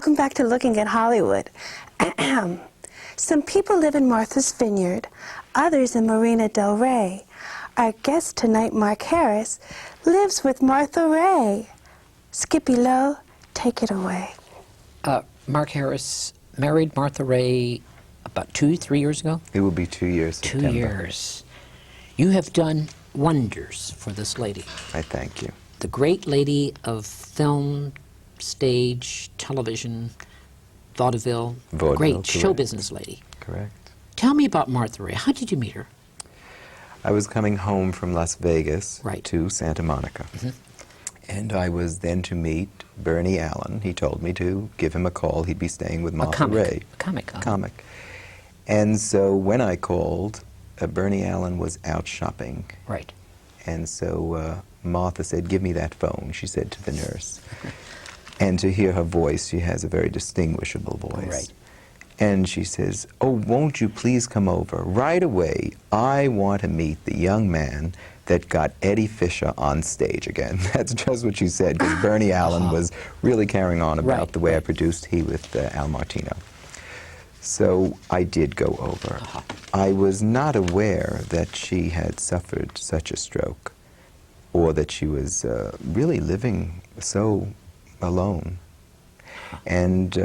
Welcome back to Looking at Hollywood. Some people live in Martha's Vineyard, others in Marina del Rey. Our guest tonight, Mark Harris, lives with Martha Raye. Skip E Lowe, take it away. Mark Harris married Martha Raye about 3 years ago? It will be 2 years. 2 September. years. You have done wonders for this lady. I thank you. The great lady of film, stage, television, vaudeville, great show business lady. Correct. Tell me about Martha Raye. How did you meet her? I was coming home from Las Vegas Right. to Santa Monica. Mm-hmm. And I was then to meet Bernie Allen. He told me to give him a call. He'd be staying with Martha Raye. A comic. A comic. And so when I called, Bernie Allen was out shopping. Right. And so Martha said, "Give me that phone," she said to the nurse. And to hear her voice, she has a very distinguishable voice. Right. And she says, "Oh, won't you please come over right away? I want to meet the young man that got Eddie Fisher on stage again." That's just what she said, because Bernie Allen was really carrying on about the way I produced He with Al Martino. So I did go over. I was not aware that she had suffered such a stroke, or that she was really living so alone. And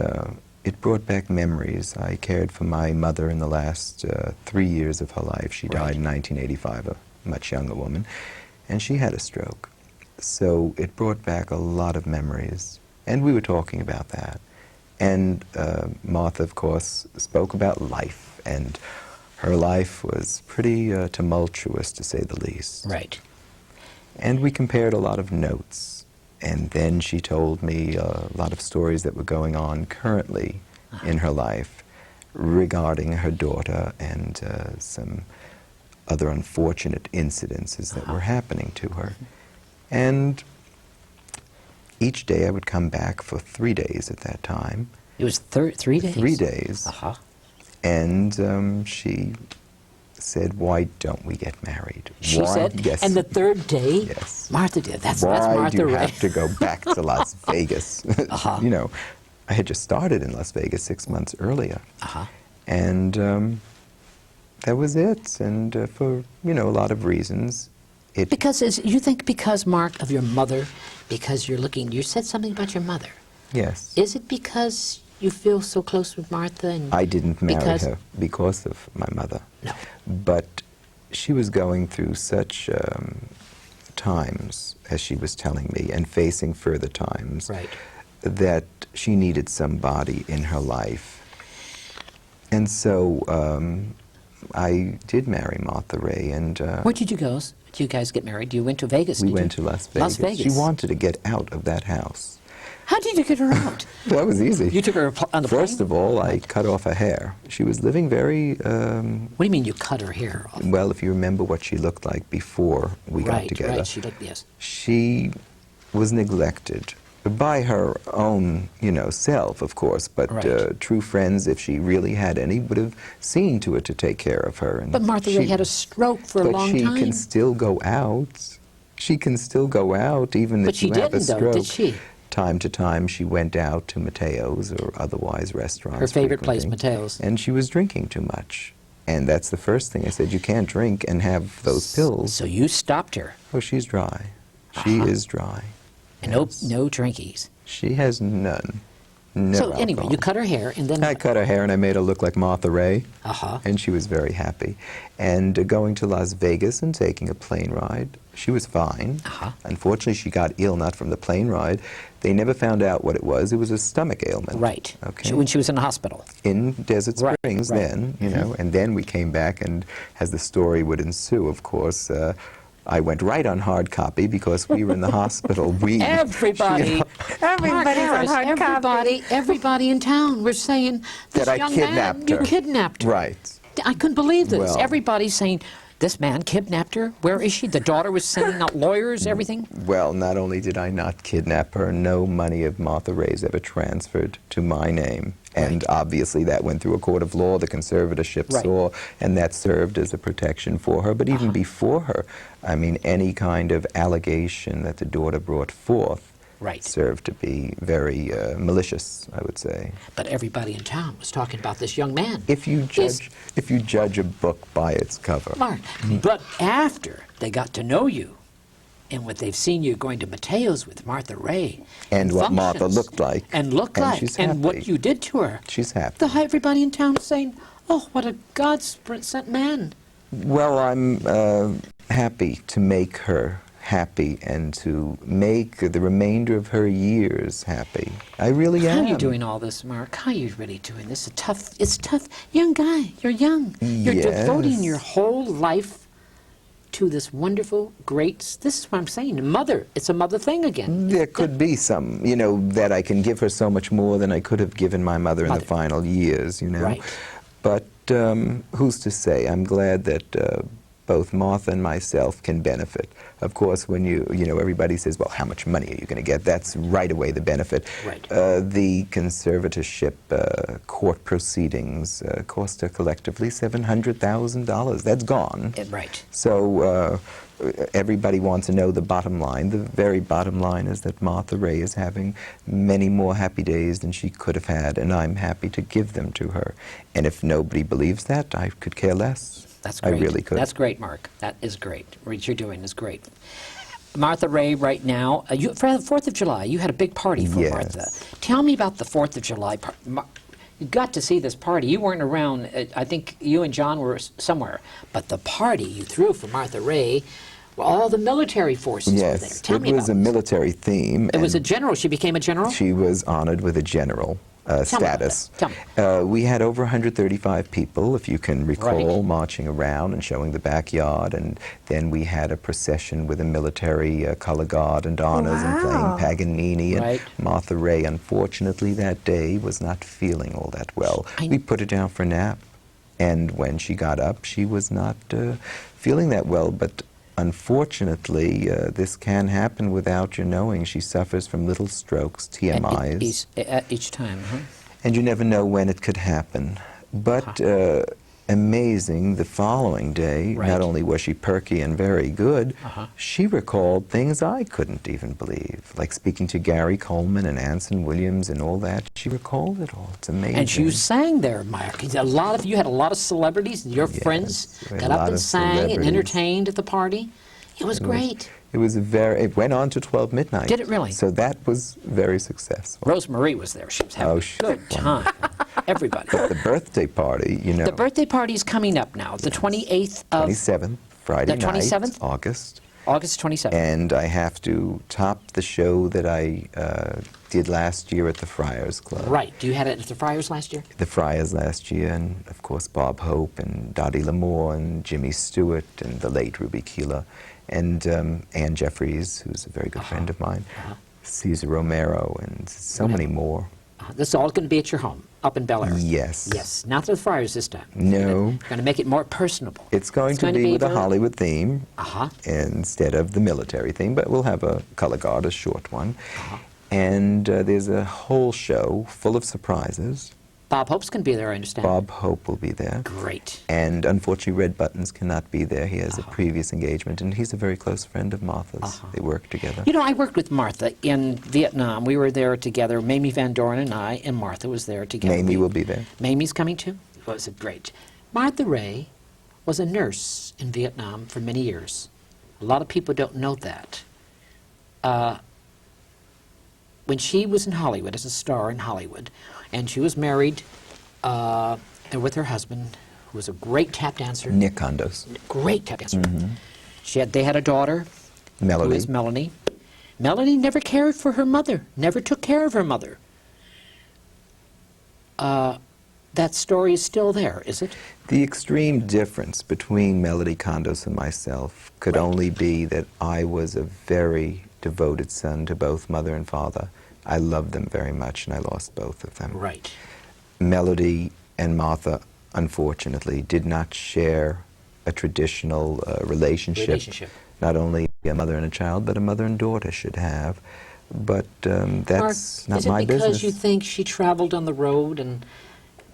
it brought back memories. I cared for my mother in the last 3 years of her life. She died in 1985, a much younger woman, and she had a stroke. So it brought back a lot of memories, and we were talking about that. And Martha, of course, spoke about life, and her life was pretty tumultuous, to say the least. Right. And we compared a lot of notes. And then she told me a lot of stories that were going on currently in her life regarding her daughter and some other unfortunate incidences that were happening to her. And each day I would come back for 3 days at that time. It was 3 days? 3 days. And she said, "Why don't we get married?" She said? Yes. And the third day, yes. Martha did. That's Why Martha do you Raye. have to go back to Las Vegas? You know, I had just started in Las Vegas 6 months earlier. And that was it. And for, you know, a lot of reasons. You think because, Mark, of your mother, because you're looking, you said something about your mother. Yes. Is it because you feel so close with Martha? And I didn't marry her because of my mother. No. But she was going through such times, as she was telling me, and facing further times, that she needed somebody in her life. And so I did marry Martha Raye. And where did you go? Did you guys get married? You went to Vegas, We went to Las Vegas. Las Vegas. She wanted to get out of that house. How did you get her out? That was easy. You took her on the plane? First of all, I cut off her hair. She was living very... what do you mean you cut her hair off? Well, if you remember what she looked like before we got together. Right, she looked, yes. She was neglected by her own, you know, self, of course, but true friends, if she really had any, would have seen to it to take care of her. And but Martha Raye had a stroke for a long time. But she can still go out. She can still go out, even if you have a stroke. But she didn't, though, did she? Time to time, she went out to Mateo's or otherwise restaurants. Her favorite place, Mateo's. And she was drinking too much. And that's the first thing I said, you can't drink and have those pills. So you stopped her. Oh, she's dry. She is dry. And no drinkies. She has none. No so alcohol. Anyway, you cut her hair, and then... I cut her hair, and I made her look like Martha Raye. Uh-huh. And she was very happy. And going to Las Vegas and taking a plane ride, she was fine. Uh-huh. Unfortunately, she got ill, not from the plane ride. They never found out what it was. It was a stomach ailment. Right. Okay. When she was in the hospital. In Desert Springs then, you know. And then we came back, and as the story would ensue, of course, I went right on hard copy because we were in the hospital. Everybody. You know, Everybody's on hard copy. Everybody in town was saying, this that I young kidnapped man, her. You kidnapped her. Right. I couldn't believe this. Well, Everybody's saying, this man kidnapped her. Where is she? The daughter was sending out lawyers, everything. Well, not only did I not kidnap her, no money of Martha Raye's ever transferred to my name. And obviously that went through a court of law, the conservatorship saw, and that served as a protection for her. But even before her, I mean, any kind of allegation that the daughter brought forth Right. served to be very malicious, I would say. But everybody in town was talking about this young man. If you judge a book by its cover. Mark, but after they got to know you, and what they've seen you going to Mateo's with Martha Raye, And what Martha functions, looked like. and she's and what happy. you did to her, She's happy. everybody in town is saying, "Oh, what a God-sent man." Well, I'm happy to make her happy and to make the remainder of her years happy. I really am. How are you doing all this, Mark? How are you really doing this? It's tough. Young guy, you're young. You're devoting your whole life to this wonderful, great, this is what I'm saying, mother. It's a mother thing again. There could be some, that I can give her so much more than I could have given my mother in the final years, Right. But who's to say? I'm glad that both Martha and myself can benefit. Of course, when everybody says, well, how much money are you going to get? That's right away the benefit. Right. The conservatorship court proceedings cost her collectively $700,000. That's gone. Right. So everybody wants to know the bottom line. The very bottom line is that Martha Raye is having many more happy days than she could have had, and I'm happy to give them to her. And if nobody believes that, I could care less. That's great. I really could. That's great, Mark. That is great. What you're doing is great. Martha Raye, right now, for the 4th of July, you had a big party for Yes. Martha. Tell me about the 4th of July party. You got to see this party. You weren't around. I think you and John were somewhere. But the party you threw for Martha Raye, well, all the military forces were there. Yes, Tell it me was about a military theme. It was a and general. She became a general? She was honored with a general status. Tell me. We had over 135 people, if you can recall, Right. marching around and showing the backyard, and then we had a procession with a military color guard and honors and playing Wow. Paganini. And Right. Martha Raye, unfortunately, that day was not feeling all that well. We put her down for a nap, and when she got up, she was not feeling that well, but unfortunately, this can happen without your knowing. She suffers from little strokes, TMIs. Each time, huh? And you never know when it could happen. But amazing, the following day, Right. not only was she perky and very good, Uh-huh. she recalled things I couldn't even believe, like speaking to Gary Coleman and Anson Williams and all that. She recalled it all. It's amazing. And you sang there, Mark. You had a lot of celebrities. Your friends we had got a up lot and of sang and celebrities. entertained at the party. It was great. It went on to 12 midnight. Did it really? So that was very successful. Rose Marie was there. She was having a she good was time. Everybody. The birthday party, The birthday party is coming up now, the 28th of 27th, Friday The 27th? night, August. August 27th. And I have to top the show that I did last year at the Friars Club. Right. You had it at the Friars last year? The Friars last year, and of course Bob Hope and Dottie L'Amour and Jimmy Stewart and the late Ruby Keeler and Ann Jeffries, who's a very good friend of mine, Cesar Romero, and so many more. This is all going to be at your home, up in Bel Air. Yes. Yes. Not the Friars this time. No. Going to make it more personable. It's going to be with a very- Hollywood theme Uh-huh. instead of the military theme, but we'll have a color guard, a short one. Uh-huh. And there's a whole show full of surprises. Bob Hope's going to be there, I understand. Bob Hope will be there. Great. And unfortunately, Red Buttons cannot be there. He has a previous engagement, and he's a very close friend of Martha's. They work together. You know, I worked with Martha in Vietnam. We were there together. Mamie Van Doren and I, and Martha was there together. Mamie will be there. Mamie's coming too? Was it great? Martha Raye was a nurse in Vietnam for many years. A lot of people don't know that. When she was in Hollywood, as a star in Hollywood, and she was married and with her husband, who was a great tap dancer. Nick Condos. Great tap dancer. They had a daughter, Melody. who is Melanie. Melanie never cared for her mother, never took care of her mother. That story is still there, is it? The extreme difference between Melody Condos and myself could only be that I was a very devoted son to both mother and father. I loved them very much, and I lost both of them. Right. Melody and Martha, unfortunately, did not share a traditional relationship. Not only a mother and a child, but a mother and daughter should have. But that's Mark, not my is it because business. you think she traveled on the road and...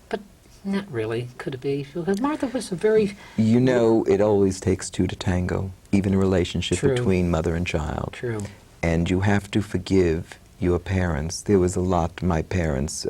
But not really, could it be? Because Martha was a very... You know, it always takes two to tango, even a relationship True. between mother and child. True. and you have to forgive your parents. There was a lot my parents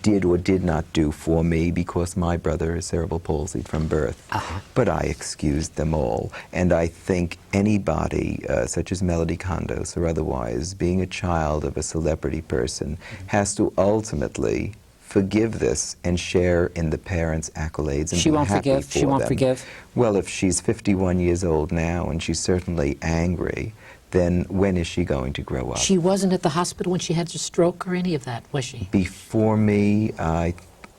did or did not do for me because my brother is cerebral palsy from birth. But I excused them all. And I think anybody, such as Melody Condos or otherwise, being a child of a celebrity person, has to ultimately forgive this and share in the parents' accolades and She be won't happy forgive? for She won't them. forgive? Well, if she's 51 years old now and she's certainly angry, then when is she going to grow up? She wasn't at the hospital when she had her stroke or any of that, was she? Before me, I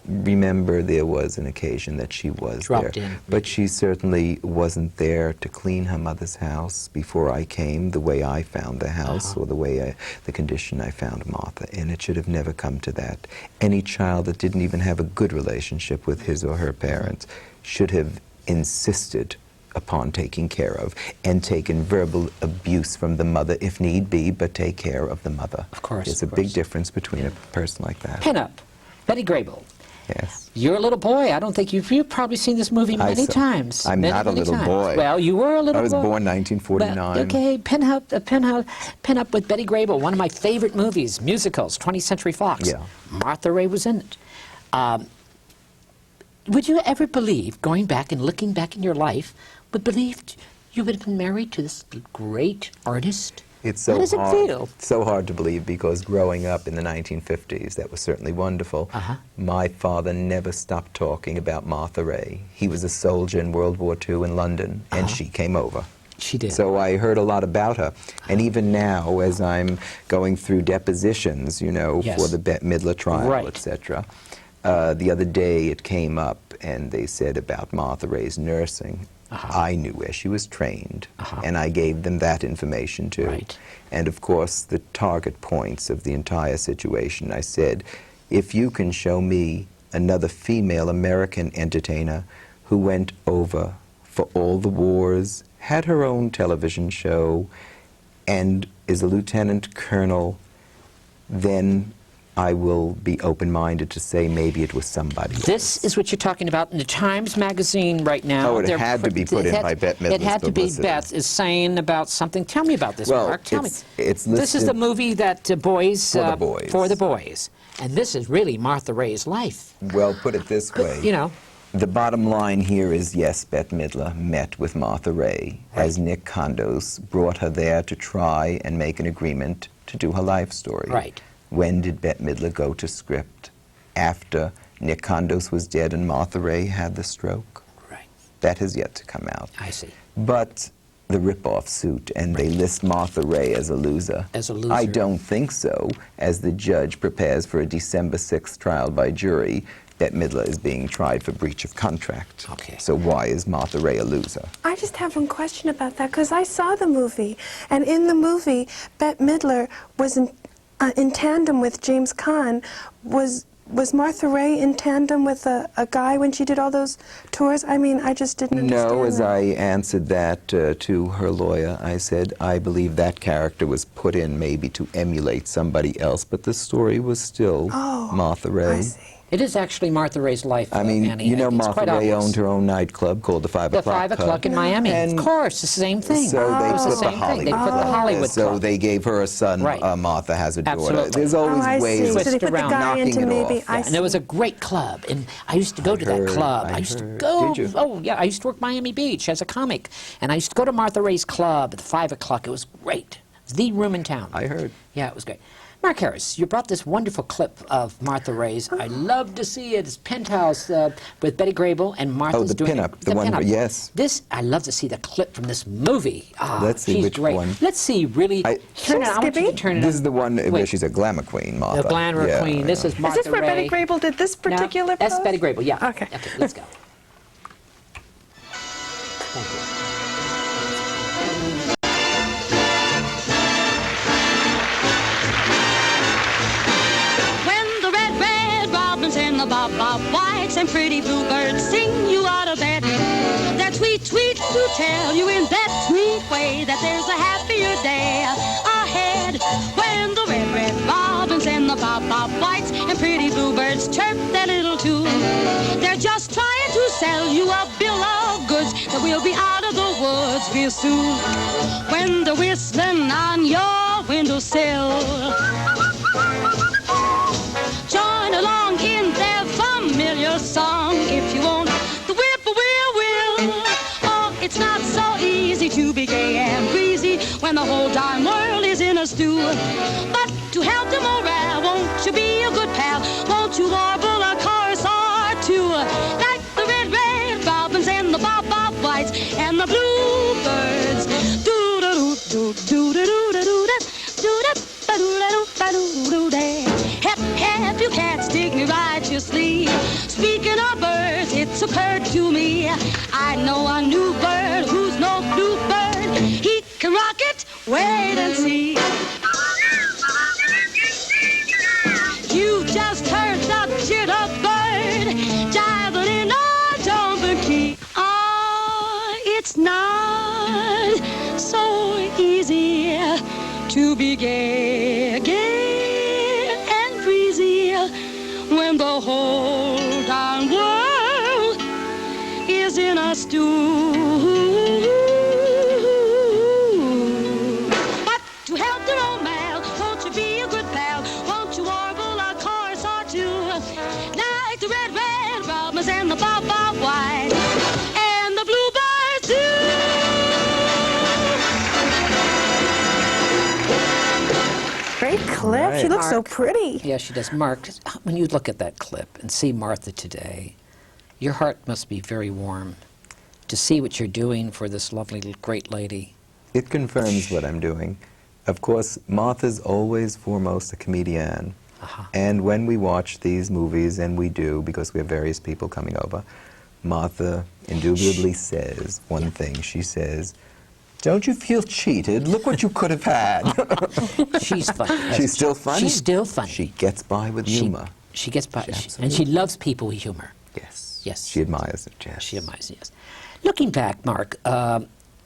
remember there was an occasion that she was Dropped there. in. But she certainly wasn't there to clean her mother's house before I came, the way I found the house or the way the condition I found Martha in. It should have never come to that. Any child that didn't even have a good relationship with his or her parents should have insisted upon taking care of and taken verbal abuse from the mother if need be, but take care of the mother. Of course. There's a big difference between a person like that. Pin up. Betty Grable. Yes. You're a little boy. I don't think you've probably seen this movie many times. I'm many, not a many little times. boy. Well, you were a little boy. I was born 1949. Well, okay, pin up with Betty Grable, one of my favorite movies, musicals, 20th Century Fox. Yeah. Martha Raye was in it. Would you ever believe, going back and looking back in your life, would believe you would have been married to this great artist? It's so How does hard. it feel? So hard to believe because growing up in the 1950s, that was certainly wonderful. My father never stopped talking about Martha Raye. He was a soldier in World War II in London, and she came over. She did. So I heard a lot about her. And even now, as I'm going through depositions, you know, for the Bette Midler trial, etc., the other day it came up and they said about Martha Raye's nursing. I knew where she was trained, and I gave them that information too. And of course, the target points of the entire situation, I said, if you can show me another female American entertainer who went over for all the wars, had her own television show, and is a lieutenant colonel, then I will be open-minded to say maybe it was somebody This is what you're talking about in the Times Magazine right now. Oh, it had to be put in by Bette Midler's It had to be. publicity. Bette is saying about something. Tell me about this, Well, Mark. Tell me. it's This is the listed- movie that boys... For the boys. For the boys. And this is really Martha Raye's life. Well, put it this way. You know. The bottom line here is, yes, Bette Midler met with Martha Raye as Nick Condos brought her there to try and make an agreement to do her life story. Right. When did Bette Midler go to script? After Nick Condos was dead and Martha Raye had the stroke? Right. That has yet to come out. I see. But the rip-off suit, and they list Martha Raye as a loser. As a loser. I don't think so. As the judge prepares for a December 6th trial by jury, Bette Midler is being tried for breach of contract. Okay. So why is Martha Raye a loser? I just have one question about that, because I saw the movie, and in the movie, Bette Midler was in tandem with James Caan. Was Martha Raye in tandem with a guy when she did all those tours? I mean, I just didn't understand No, as that. I answered that to her lawyer, I said, I believe that character was put in maybe to emulate somebody else, but the story was still Martha Raye. I see. It is actually Martha Raye's life, I mean, Annie. you know, It's Martha quite Raye obvious. owned her own nightclub called the 5 The O'Clock 5 o'clock Club. in Miami. And Of course, the same thing. So they It was put the the same thing. They Hollywood put the Club. Hollywood So Club. they gave her a son, Right. Martha has a daughter. Absolutely. There's always I ways see. of So they put the around guy knocking into it maybe. off. I And there was a great club, and I used to go to that heard, club. I I used to heard. go. Did you? Oh, yeah. I used to work Miami Beach as a comic, and I used to go to Martha Raye's club at 5 o'clock. It was great. It was the room in town. I heard. Yeah, it was great. Mark Harris, you brought this wonderful clip of Martha Raye's. I love to see it. It's Penthouse with Betty Grable and Martha's the doing pinup, the one, pinup. yes. This, I love to see the clip from this movie. Ah, Let's see she's which great. one. Let's see, really. Turn it. I want you to Skippy? turn it This up. is the one where Wait. she's a glamour queen, Martha. The glamour Yeah, queen. This yeah. is Martha Is this where Raye. Betty Grable did this particular No, that's pose? Betty Grable, yeah. Okay. Okay, let's go. Thank you. When the red robins and the bob whites and pretty bluebirds sing you out of bed, they're tweet to tell you in that sweet way that there's a happier day ahead. When the red robins and the bob whites and pretty bluebirds chirp their little tune, they're just trying to sell you a bill of goods that we'll be out of the woods real soon. When they're whistling on your windowsill, join along in their familiar song if you want. The whippoorwill. Oh, it's not so easy to be gay and breezy when the whole darn world is in a stew. But to help the morale, won't you be a good pal? Won't you warble a chorus or two? Like the red robins and the bob whites and the bluebirds. Hep, you cats dig me righteously. Speaking of birds, it's occurred to me, I know a new bird who's no bluebird. He can rock it, wait and see. You just heard the jitterbird jiving in a jumping key. It's not so easy to be gay and breezy when the whole darn world is in a stew. But to help the romance, won't you be a good pal? Won't you warble a chorus or two? Like the red robins and the bob white and the bluebirds do. Great clip. Right. She looks so Mark. pretty. Yeah, she does. Mark, when you look at that clip and see Martha today, your heart must be very warm to see what you're doing for this lovely, great lady. It confirms what I'm doing. Of course, Martha's always foremost a comedian. And when we watch these movies, and we do because we have various people coming over, Martha indubitably says one thing. She says, "Don't you feel cheated? Look what you could have had." She's funny. She's still funny? She's still funny. She gets by with humor. She gets by, She and absolutely- she loves people with humor. Yes. Yes. She admires it, yes. She admires, yes. Looking back, Mark,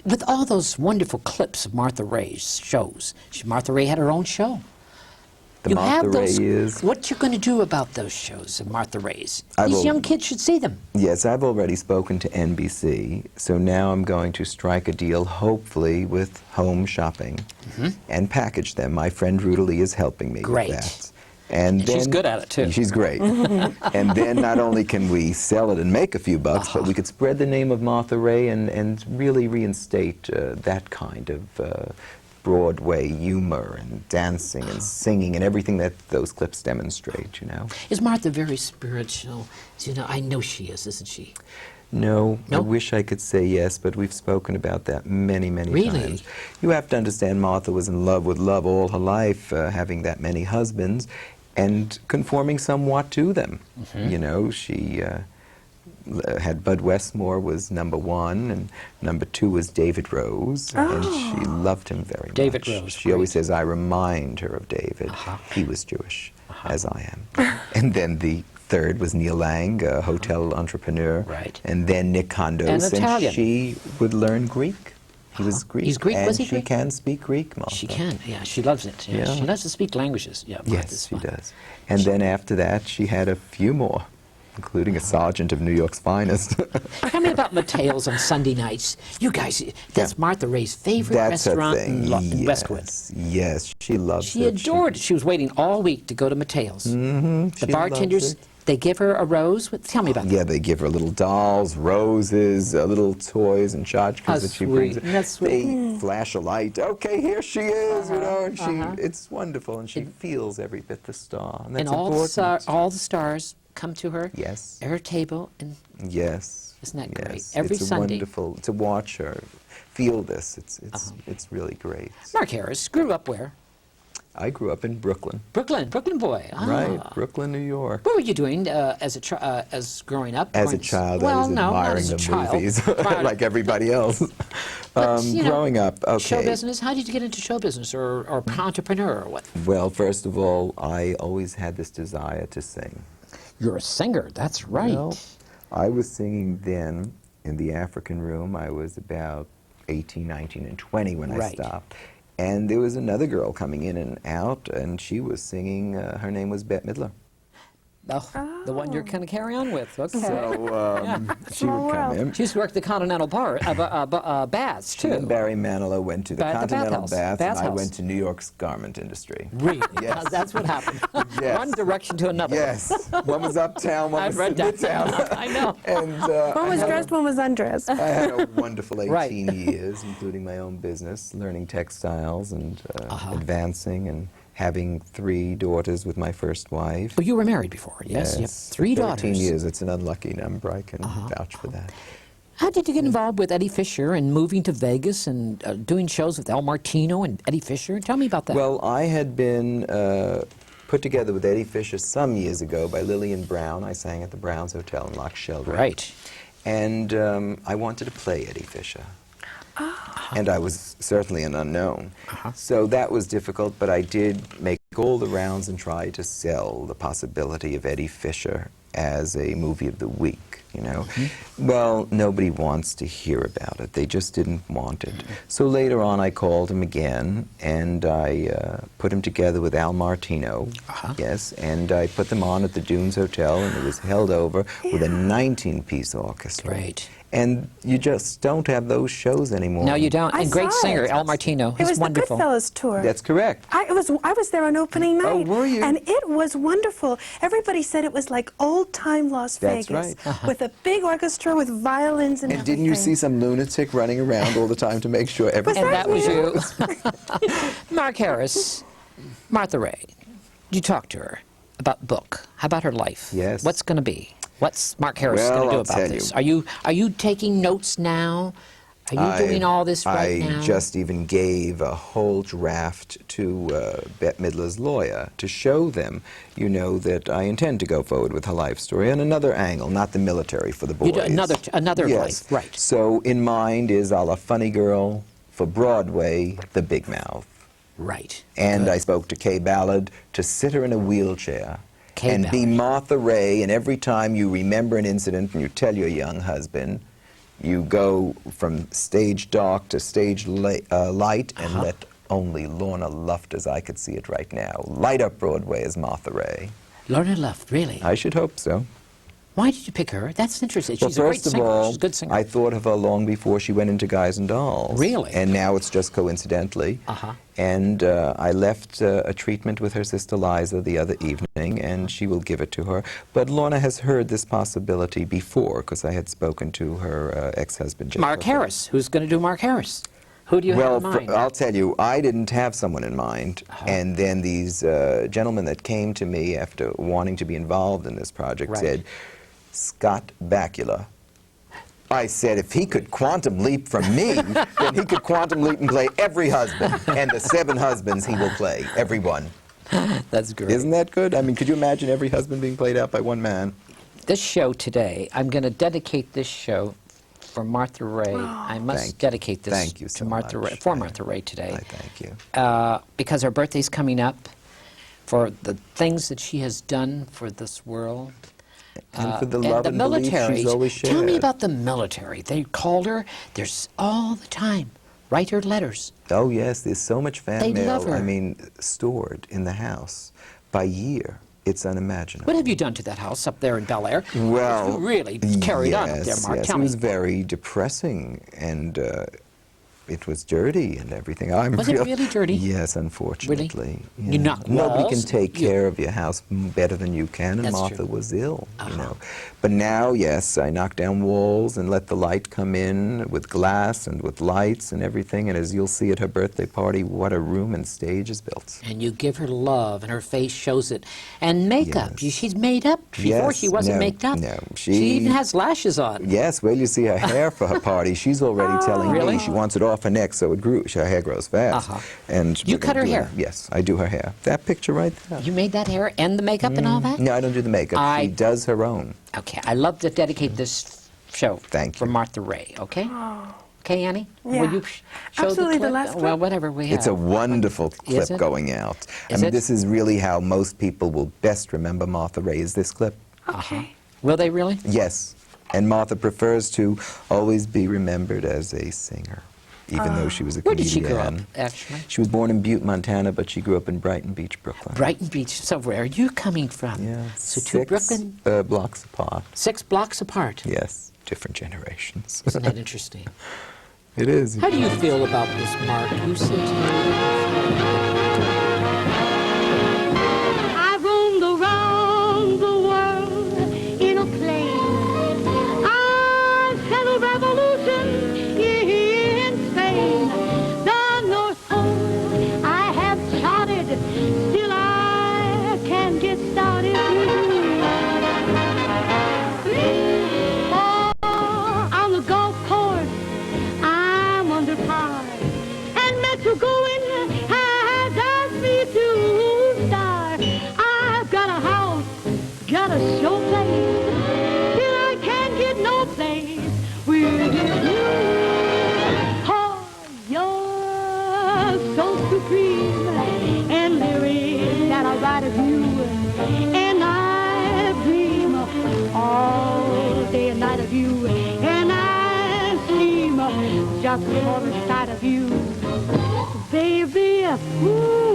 with all those wonderful clips of Martha Raye's shows, Martha Raye had her own show. The You Martha have Raye those. is... What you going to do about those shows of Martha Raye's? I These will- young kids should see them. Yes, I've already spoken to NBC, so now I'm going to strike a deal, hopefully, with Home Shopping and package them. My friend Rudalee is helping me Great. with that. And she's then- good at it, too. She's great. And then not only can we sell it and make a few bucks, but we could spread the name of Martha Raye and really reinstate that kind of Broadway humor and dancing and singing and everything that those clips demonstrate, you know. Is Martha very spiritual? You know, I know she is, isn't she? No, I No? wish I could say yes, but we've spoken about that many, many Really? times. You have to understand Martha was in love with love all her life, having that many husbands, and conforming somewhat to them. You know, she had Bud Westmore was #1, and #2 was David Rose, and she loved him very David much. Rose, She always great. says, I remind her of David. He was Jewish, as I am. And then the third was Neil Lang, a hotel entrepreneur. Right. And then Nick Kondos, And Italian. she would learn Greek. He was Greek. He's Greek, and was he she Greek? can speak Greek, Martha. She can, yeah. She loves it. Yeah. Yeah. She loves to speak languages. Yeah, Yes, Martha's she fun. does. And then after that, she had a few more, including a sergeant of New York's finest. Tell me about Matteo's on Sunday nights. You guys, that's Yeah. Martha Raye's favorite That's her restaurant thing. in Westwood. Yes, she loves She it. adored it. She was waiting all week to go to Matteo's. The she bartenders, loves it. they give her a rose. Tell me about that. Yeah, they give her little dolls, roses, little toys and How tchotchkes that she brings. sweet. That's sweet. They flash a light. Okay, here she is, you know, and it's wonderful, and she feels every bit the star, and that's And important. all the stars come to her Yes. at her table. And Yes. Isn't that great? Yes. Every it's Sunday. wonderful to watch her feel this. It's really great. Mark Harris grew up where? I grew up in Brooklyn. Brooklyn boy. Ah. Right, Brooklyn, New York. What were you doing as growing up? As a Going- child, I well, was no, not admiring as a the child. movies, Prior- like everybody else. But, you know, Growing up, okay. Show business. How did you get into show business, or entrepreneur, or what? Well, first of all, I always had this desire to sing. You're a singer. That's right. Well, I was singing then in the African room. I was about 18, 19, and 20 when I Right. stopped. And there was another girl coming in and out, and she was singing. Her name was Bette Midler. Oh, the one you're going to carry on with. Okay. So she Small would come world. in. She used to work the Continental Baths, too. She and Barry Manilow went to the Continental bathhouse. Baths, and I Bathhouse. went to New York's garment industry. Really? Yes. That's what happened. Yes. One direction to another. Yes. One was uptown, one I've was read that. midtown. I know. And One was dressed, one was undressed. I had a wonderful 18 Right. years, including my own business, learning textiles and advancing and having 3 daughters with my first wife. Oh, you were married before, yes? You have 3 daughters. 13 years. It's an unlucky number. I can vouch for that. How did you get involved with Eddie Fisher and moving to Vegas and doing shows with El Martino and Eddie Fisher? Tell me about that. Well, I had been put together with Eddie Fisher some years ago by Lillian Brown. I sang at the Browns Hotel in Loch Sheldrake. Right. And I wanted to play Eddie Fisher. And I was certainly an unknown. So that was difficult, but I did make all the rounds and try to sell the possibility of Eddie Fisher as a movie of the week, you know. Well, nobody wants to hear about it. They just didn't want it. So later on I called him again, and I put him together with Al Martino, yes, and I put them on at the Dunes Hotel, and it was held over with a 19-piece orchestra. Right. And you just don't have those shows anymore. No, you don't. I And great saw singer, it. El Martino. It He's was wonderful. the Goodfellas tour. That's correct. I was there on opening night. Oh, were you? And it was wonderful. Everybody said it was like old-time Las That's Vegas. right. With a big orchestra with violins and And everything. didn't you see some lunatic running around all the time to make sure everything And that was you? you. Mark Harris, Martha Raye, you talked to her about the book. How about her life? Yes. What's going to be? What's Mark Harris Well, going to do I'll about tell this? you. Are you taking notes now? Are you doing all this right now? I just even gave a whole draft to Bette Midler's lawyer to show them, you know, that I intend to go forward with her life story on another angle, not the military for the boys. You do another yes. life, right. So in mind is a la Funny Girl, for Broadway, The Big Mouth. Right. And Good. I spoke to Kay Ballard to sit her in a wheelchair Kay and be Ballard. Martha Raye, and every time you remember an incident and you tell your young husband, you go from stage dark to stage light and let only Lorna Luft, as I could see it right now, light up Broadway as Martha Raye. Lorna Luft, really? I should hope so. Why did you pick her? That's interesting. Well, She's a great first of singer. all, She's a good singer. I thought of her long before she went into Guys and Dolls. Really? And now it's just coincidentally. Uh-huh. And I left a treatment with her sister Liza the other evening, and she will give it to her. But Lorna has heard this possibility before, because I had spoken to her ex-husband, Jeff. Mark Harris. Who's going to do Mark Harris? Who do you have in mind? I'll tell you, I didn't have someone in mind. And then these gentlemen that came to me after wanting to be involved in this project Right. said, Scott Bakula. I said, if he could quantum leap from me, then he could quantum leap and play every husband. And the 7 husbands he will play, every one. That's great. Isn't that good? I mean, could you imagine every husband being played out by one man? This show today, I'm going to dedicate this show for Martha Raye. I must dedicate this Thank you to so Martha much. Raye, for Martha Raye today. I thank you. Because her birthday's coming up, for the things that she has done for this world. And for the love and belief military. she's always shared. Tell me about the military. They called her. There's all the time. Write her letters. Oh, yes, there's so much fan They mail, love her. I mean, stored in the house by year. It's unimaginable. What have you done to that house up there in Bel Air? Well, You really carried on up there, Mark. Yes, Tell it me. was very depressing, and it was dirty and everything. Was it really dirty? Yes, unfortunately. You knocked Nobody walls? can take care of your house better than you can, and That's Martha true. was ill, you know. But now, yes, I knock down walls and let the light come in with glass and with lights and everything, and as you'll see at her birthday party, what a room and stage is built. And you give her love, and her face shows it. And makeup. Yes. She's made up. Before Yes, she wasn't no, made up. no, She she- even has lashes on. Yes, well, you see her hair for her party. She's already telling Really? me she wants it off her neck so it grew. Her hair grows fast. And You we're cut gonna her do hair? it. Yes, I do her hair. That picture right there. You made that hair and the makeup and all that? No, I don't do the makeup. She does her own. Okay, I love to dedicate this show Thank for you. Martha Raye, okay? Okay, Annie? Yeah. Will you show Absolutely, the the clip? last Well, clip? whatever we have. It's a wonderful Is clip it? going out. I Is mean, it? this is really how most people will best remember Martha Raye, is this clip. Okay. Will they really? Yes. And Martha prefers to always be remembered as a singer. even though she was a Where comedian. did she grow up, actually? She was born in Butte, Montana, but she grew up in Brighton Beach, Brooklyn. Brighton Beach. So where are you coming from? Yeah, So to 6 Brooklyn, blocks apart. 6 blocks apart. Yes, different generations. Isn't that interesting? It is. How do you feel about this, Mark? You said I roamed around the world in a plane. I saw the revolution in Spain. The North Pole I have charted, still I can get started. Oh, on the golf course I'm under par, and Metro going has asked me to star. I've got a house, got a show place, still I can't get no place with you. Oh, you're so supreme, and lyrics that I write of you, and I dream all day and night of you, and I steam just for the sight of you, baby. Ooh.